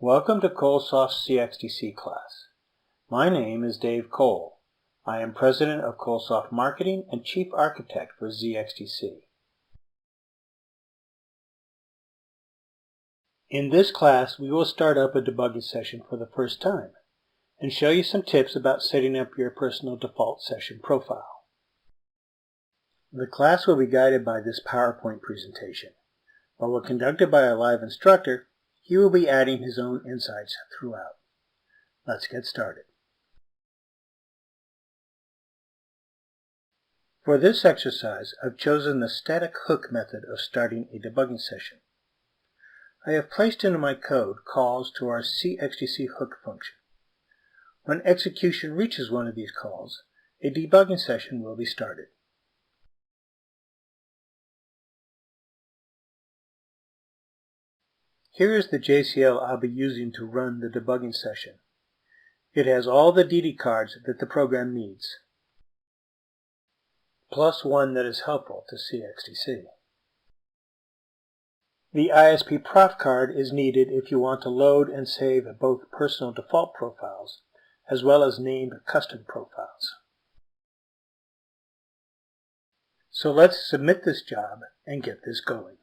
Welcome to ColeSoft's cXDC class. My name is Dave Cole. I am President of ColeSoft Marketing and Chief Architect for cXDC. In this class, we will start up a debugging session for the first time and show you some tips about setting up your personal default session profile. The class will be guided by this PowerPoint presentation. While conducted by a live instructor, he will be adding his own insights throughout. Let's get started. For this exercise, I've chosen the static hook method of starting a debugging session. I have placed into my code calls to our cXDC hook function. When execution reaches one of these calls, a debugging session will be started. Here is the JCL I'll be using to run the debugging session. It has all the DD cards that the program needs, plus one that is helpful to cXDC. The ISP prof card is needed if you want to load and save both personal default profiles as well as named custom profiles. So let's submit this job and get this going.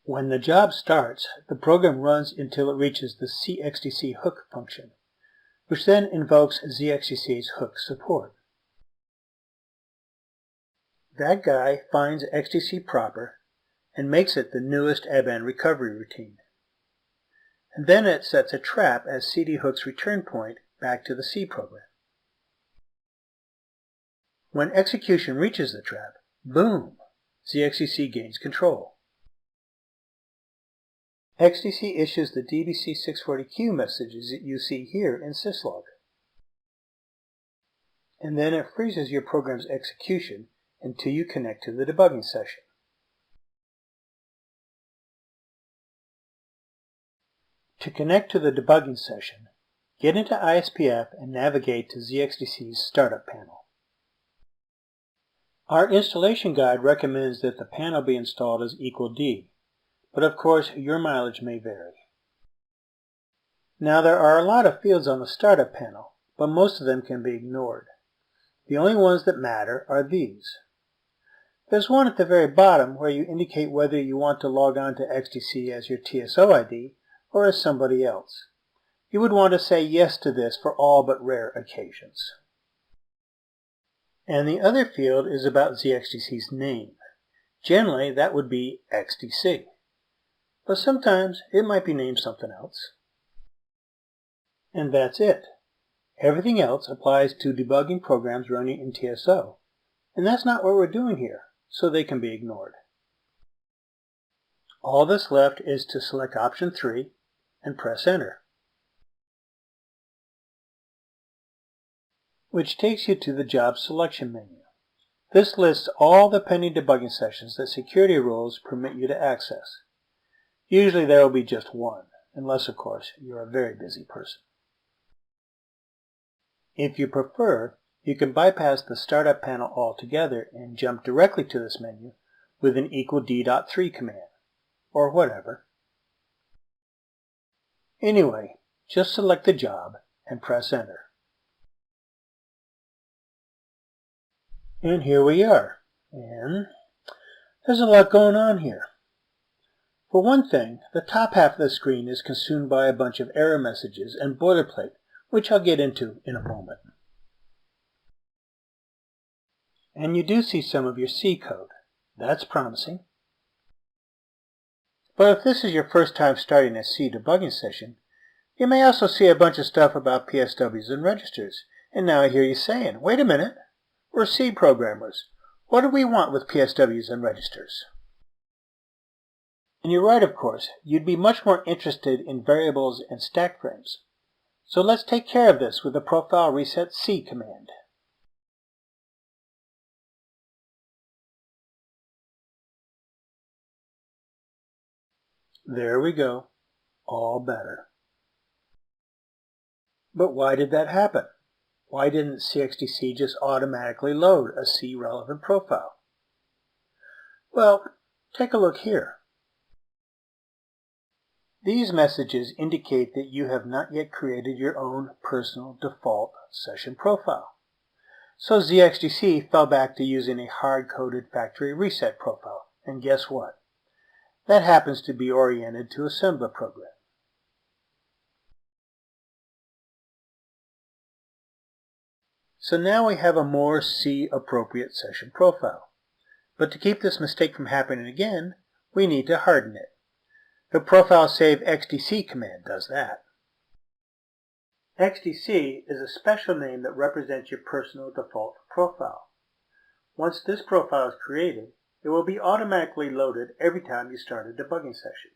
When the job starts, the program runs until it reaches the cXDC hook function, which then invokes cXDC's hook support. That guy finds XDC proper and makes it the newest ABAN recovery routine. And then it sets a trap as CD hook's return point back to the C program. When execution reaches the trap, boom, cXDC gains control. XDC issues the DBC640Q messages that you see here in syslog. And then it freezes your program's execution until you connect to the debugging session. To connect to the debugging session, get into ISPF and navigate to cXDC's startup panel. Our installation guide recommends that the panel be installed as =D. But of course, your mileage may vary. Now there are a lot of fields on the startup panel, but most of them can be ignored. The only ones that matter are these. There's one at the very bottom where you indicate whether you want to log on to XDC as your TSO ID or as somebody else. You would want to say yes to this for all but rare occasions. And the other field is about cXDC's name. Generally, that would be XDC. But sometimes it might be named something else. And that's it. Everything else applies to debugging programs running in TSO. And that's not what we're doing here, so they can be ignored. All that's left is to select option 3 and press enter, which takes you to the job selection menu. This lists all the pending debugging sessions that security rules permit you to access. Usually there will be just one, unless, of course, you're a very busy person. If you prefer, you can bypass the startup panel altogether and jump directly to this menu with an =D.3 command, or whatever. Anyway, just select the job and press enter. And here we are. And there's a lot going on here. For one thing, the top half of the screen is consumed by a bunch of error messages and boilerplate, which I'll get into in a moment. And you do see some of your C code. That's promising. But if this is your first time starting a C debugging session, you may also see a bunch of stuff about PSWs and registers. And now I hear you saying, wait a minute, we're C programmers. What do we want with PSWs and registers? And you're right, of course. You'd be much more interested in variables and stack frames. So let's take care of this with the profile reset C command. There we go. All better. But why did that happen? Why didn't cXDC just automatically load a C relevant profile? Well, Take a look here. These messages indicate that you have not yet created your own personal default session profile. So cXDC fell back to using a hard-coded factory reset profile. And guess what? That happens to be oriented to assembler program. So now we have a more C-appropriate session profile. But to keep this mistake from happening again, we need to harden it. The profile save XDC command does that. XDC is a special name that represents your personal default profile. Once this profile is created, it will be automatically loaded every time you start a debugging session.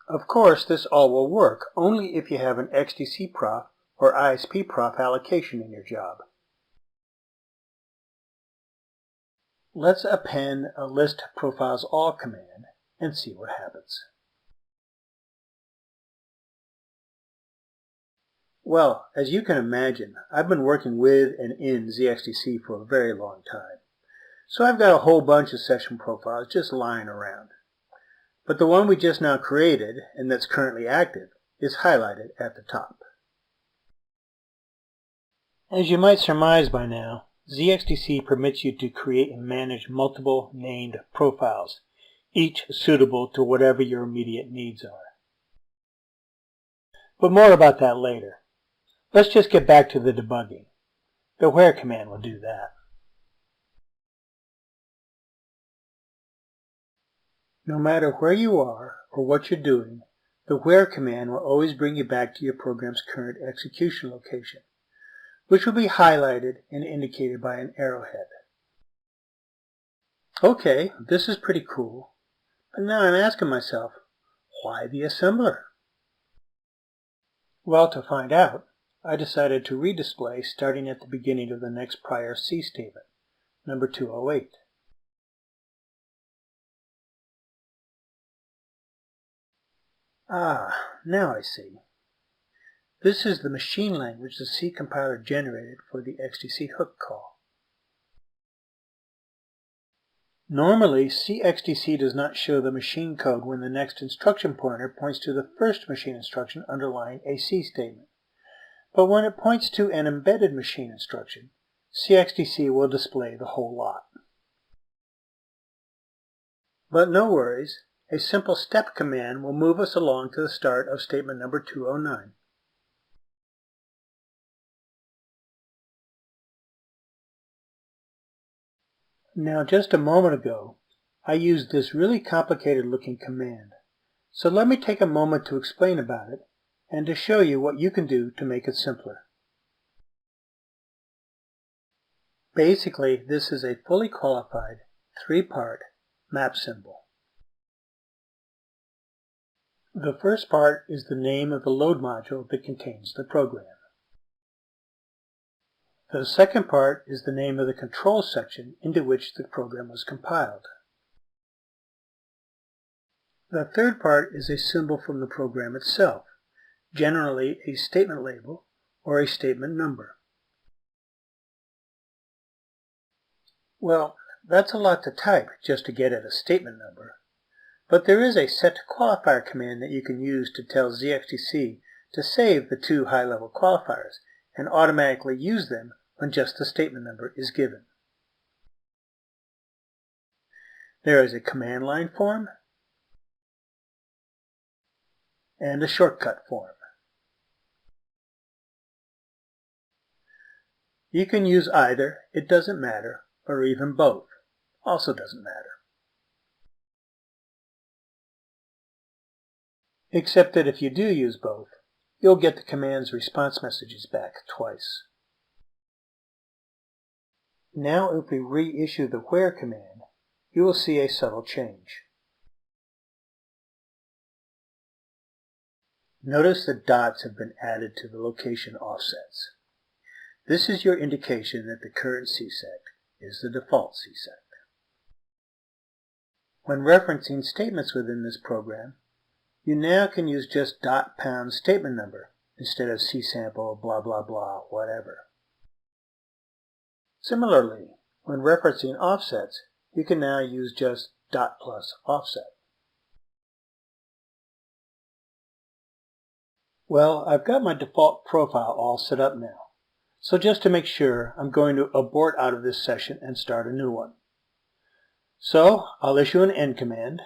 Of course, this all will work only if you have an XDC prof or ISP prof allocation in your job. Let's append a list profiles all command and see what happens. Well, as you can imagine, I've been working with and in cXDC for a very long time. So I've got a whole bunch of session profiles just lying around. But the one we just now created, and that's currently active, is highlighted at the top. As you might surmise by now, cXDC permits you to create and manage multiple named profiles, each suitable to whatever your immediate needs are. But more about that later. Let's just get back to the debugging. The where command will do that. No matter where you are or what you're doing, the where command will always bring you back to your program's current execution location, which will be highlighted and indicated by an arrowhead. Okay, this is pretty cool, but now I'm asking myself, why the assembler? Well, to find out, I decided to redisplay starting at the beginning of the next prior C statement, number 208. Ah, now I see. This is the machine language the C compiler generated for the XDC hook call. Normally, cXDC does not show the machine code when the next instruction pointer points to the first machine instruction underlying a C statement. But when it points to an embedded machine instruction, cXDC will display the whole lot. But no worries, a simple step command will move us along to the start of statement number 209. Now, just a moment ago, I used this really complicated looking command. So let me take a moment to explain about it and to show you what you can do to make it simpler. Basically, this is a fully qualified three-part map symbol. The first part is the name of the load module that contains the program. The second part is the name of the control section into which the program was compiled. The third part is a symbol from the program itself, generally a statement label or a statement number. Well, that's a lot to type just to get at a statement number, but there is a set qualifier command that you can use to tell cXDC to save the two high-level qualifiers and automatically use them when just the statement number is given. There is a command line form and a shortcut form. You can use either, it doesn't matter, or even both, also doesn't matter. Except that if you do use both, you'll get the command's response messages back twice. Now if we reissue the where command, you will see a subtle change. Notice the dots have been added to the location offsets. This is your indication that the current CSEC is the default CSEC. When referencing statements within this program, you now can use just .pound statement number instead of csample blah blah blah whatever. Similarly, when referencing offsets, you can now use just dot plus offset. Well, I've got my default profile all set up now. So just to make sure, I'm going to abort out of this session and start a new one. So I'll issue an end command.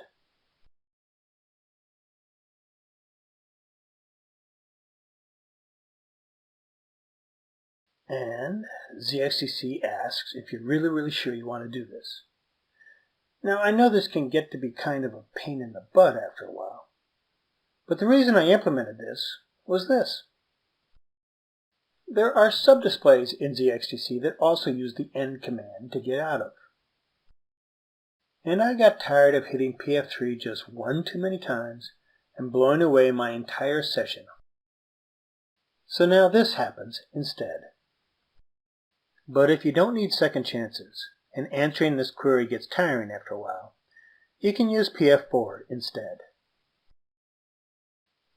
And cXDC asks if you're really sure you want to do this. Now I know this can get to be kind of a pain in the butt after a while. But the reason I implemented this was this. There are subdisplays in cXDC that also use the end command to get out of. And I got tired of hitting PF3 just one too many times and blowing away my entire session. So now this happens instead. But if you don't need second chances, and answering this query gets tiring after a while, you can use PF4 instead.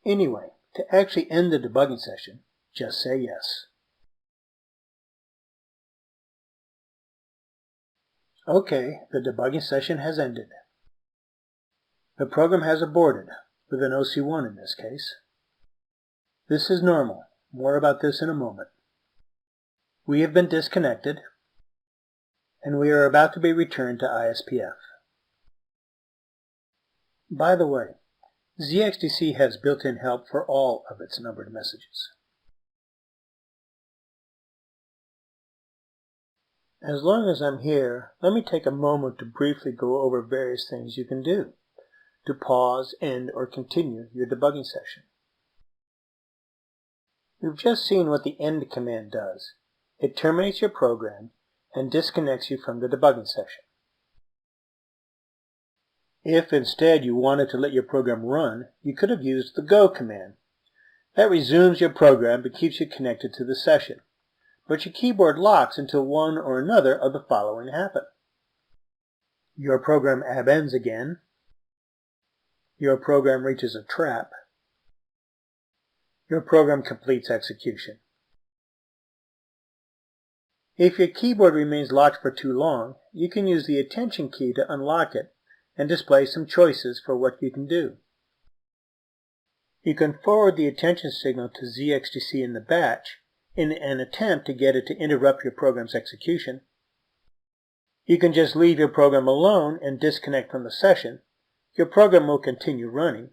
Anyway, to actually end the debugging session, just say yes. Okay, the debugging session has ended. The program has aborted, with an OC1 in this case. This is normal. More about this in a moment. We have been disconnected, and we are about to be returned to ISPF. By the way, cXDC has built-in help for all of its numbered messages. As long as I'm here, let me take a moment to briefly go over various things you can do to pause, end, or continue your debugging session. We've just seen what the end command does. It terminates your program and disconnects you from the debugging session. If instead you wanted to let your program run, you could have used the go command. That resumes your program but keeps you connected to the session. But your keyboard locks until one or another of the following happen. Your program abends again. Your program reaches a trap. Your program completes execution. If your keyboard remains locked for too long, you can use the attention key to unlock it and display some choices for what you can do. You can forward the attention signal to cXDC in the batch in an attempt to get it to interrupt your program's execution. You can just leave your program alone and disconnect from the session. Your program will continue running.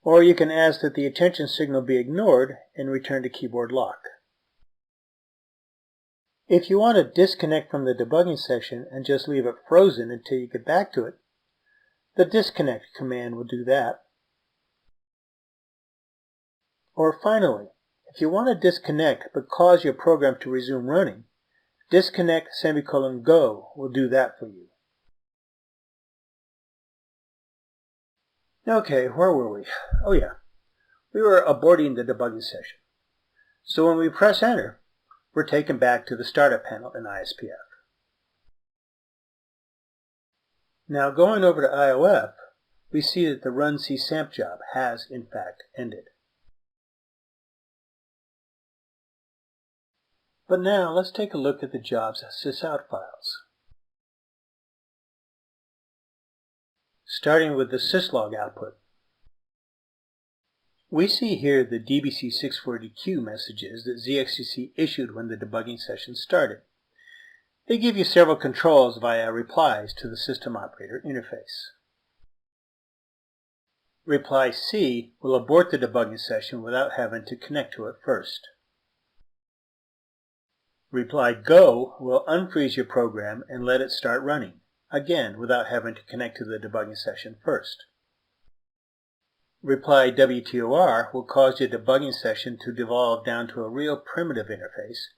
Or you can ask that the attention signal be ignored and return to keyboard lock. If you want to disconnect from the debugging session and just leave it frozen until you get back to it, the disconnect command will do that. Or finally, if you want to disconnect but cause your program to resume running, disconnect ;go will do that for you. Okay, where were we? Oh yeah, we were aborting the debugging session. So when we press enter, we're taken back to the startup panel in ISPF. Now going over to IOF, we see that the run csamp job has in fact ended. But now let's take a look at the job's sysout files. Starting with the syslog output. We see here the DBC640Q messages that cXDC issued when the debugging session started. They give you several controls via replies to the system operator interface. Reply C will abort the debugging session without having to connect to it first. Reply Go will unfreeze your program and let it start running, again without having to connect to the debugging session first. Reply WTOR will cause your debugging session to devolve down to a real primitive interface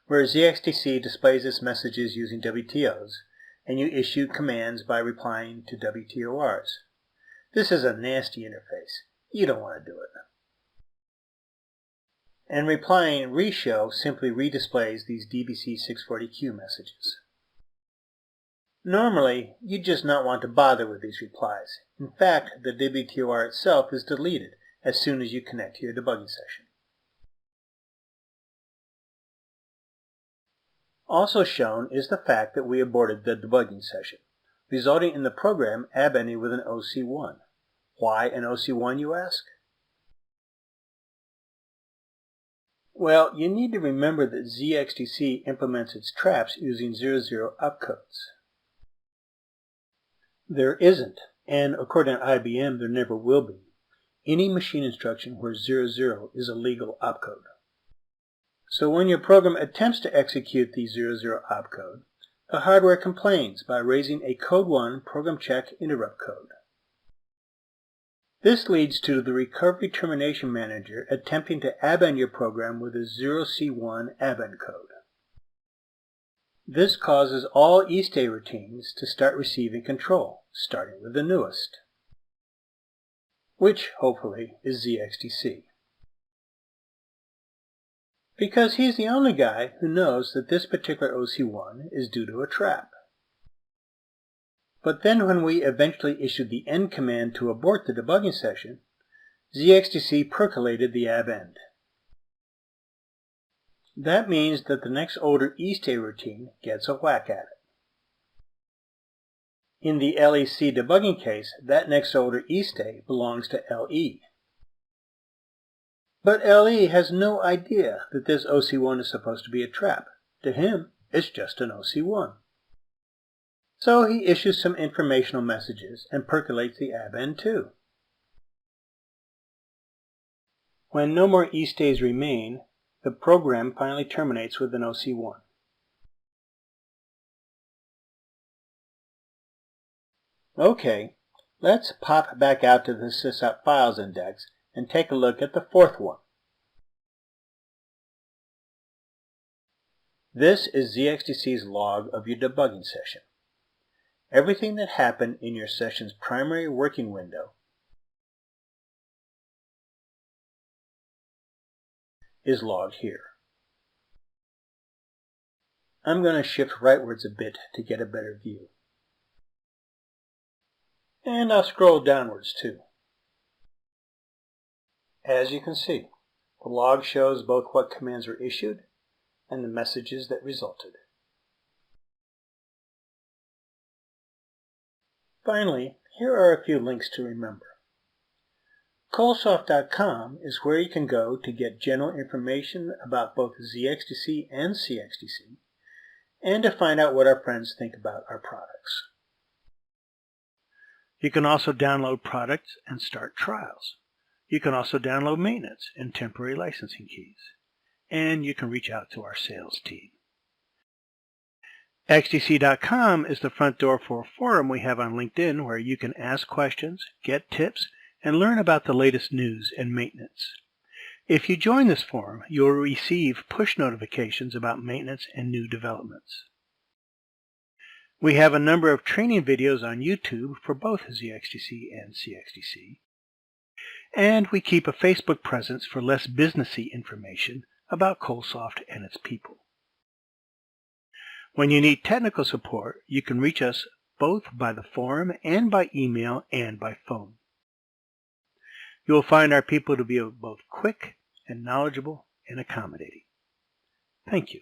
where cXDC displays its messages using WTOs and you issue commands by replying to WTORs. This is a nasty interface. You don't want to do it. And replying reshow simply redisplays these DBC640Q messages. Normally, you'd just not want to bother with these replies. In fact, the WTOR itself is deleted as soon as you connect to your debugging session. Also shown is the fact that we aborted the debugging session, resulting in the program abending with an OC1. Why an OC1, you ask? Well, you need to remember that cXDC implements its traps using 00 opcodes. There isn't, and according to IBM, there never will be, any machine instruction where 00 is a legal opcode. So when your program attempts to execute the 00 opcode, the hardware complains by raising a code 1 program check interrupt code. This leads to the Recovery Termination Manager attempting to abend your program with a 0C1 abend code. This causes all eStay routines to start receiving control, starting with the newest, which, hopefully, is cXDC. Because he's the only guy who knows that this particular OC1 is due to a trap. But then when we eventually issued the end command to abort the debugging session, cXDC percolated the abend. That means that the next older eStay routine gets a whack at it. In the LEC debugging case, that next older eStay belongs to LE. But LE has no idea that this OC1 is supposed to be a trap. To him, it's just an OC1. So he issues some informational messages and percolates the abend too. When no more eStays remain, the program finally terminates with an OC1. Okay, let's pop back out to the sysop files index and take a look at the fourth one. This is cXDC's log of your debugging session. Everything that happened in your session's primary working window is logged here. I'm going to shift rightwards a bit to get a better view. And I'll scroll downwards too. As you can see, the log shows both what commands were issued and the messages that resulted. Finally, here are a few links to remember. ColeSoft.com is where you can go to get general information about both cXDC and cXDC, and to find out what our friends think about our products. You can also download products and start trials. You can also download maintenance and temporary licensing keys. And you can reach out to our sales team. XDC.com is the front door for a forum we have on LinkedIn where you can ask questions, get tips, and learn about the latest news and maintenance. If you join this forum, you will receive push notifications about maintenance and new developments. We have a number of training videos on YouTube for both cXDC and cXDC. And we keep a Facebook presence for less businessy information about ColeSoft and its people. When you need technical support, you can reach us both by the forum and by email and by phone. You will find our people to be both quick and knowledgeable and accommodating. Thank you.